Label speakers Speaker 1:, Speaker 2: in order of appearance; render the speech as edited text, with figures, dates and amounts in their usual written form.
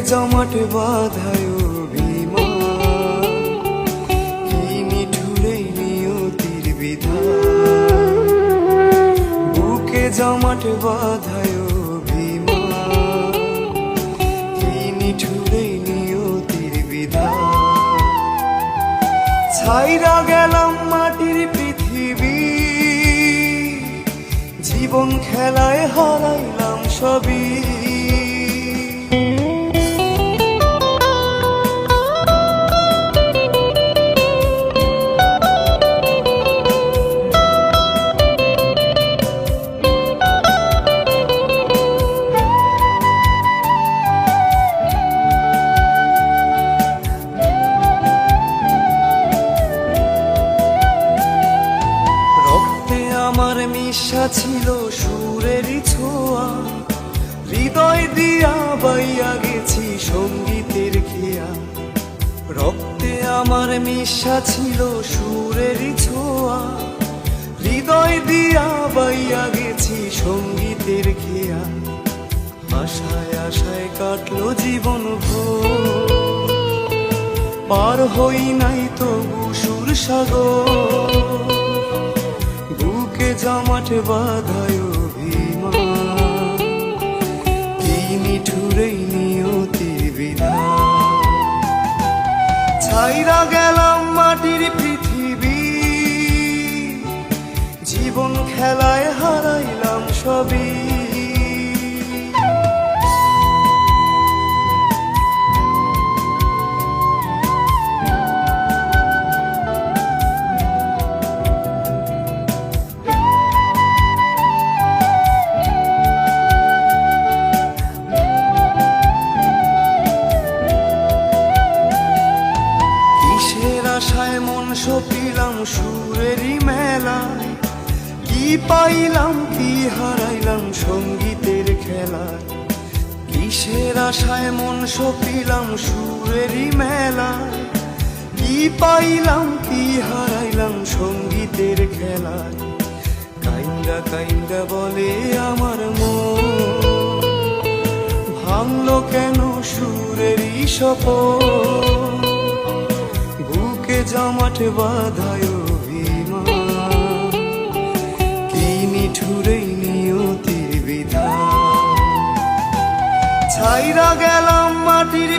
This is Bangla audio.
Speaker 1: জমাট বাঁধায় অভিমান, কি নিঠুরে নিয়তির বিধান। বুকে জমাট বাঁধায় অভিমান, কি নিঠুরে নিয়তির বিধান। ছাইরা গেলাম মাটির পৃথিবী, জীবন খেলায় হারাইলাম সবই। আমার মিশা ছিল সুরেরই ছোঁয়া, হৃদয় দিয়া বাইয়া গেছি সঙ্গীতের খেয়া। রক্তে আমার মিশা ছিল সুরেরই ছোঁয়া, হৃদয় দিয়া বাইয়া গেছি সঙ্গীতের খেয়া। আশায় আশায় কাটলো জীবন ভোর, পার হই নাই তবু সুর সাগর। জমাট বাঁধায় অভিমান, কি নিঠুরে নিয়তির বিধান। ছাইরা গেলাম মাটির পৃথিবী, জীবন খেলায় হারাইলাম সবই। আশায় মন সপিলাম সুরেরই মেলায়, কি পাইলাম কি হারাইলাম সঙ্গীতের খেলায়। কিসের আশায় মন সপিলাম সুরেরই মেলায়, কি পাইলাম কি হারাইলাম সঙ্গীতের খেলায়। কাইন্দা কাইন্দা বলে আমার মন, ভাঙলো কেন সুরেরই শপথ। জমাট বাঁধায় অভিমান, কি নিঠুরে নিয়তির বিধান। ছাইরা গেলাম মাটির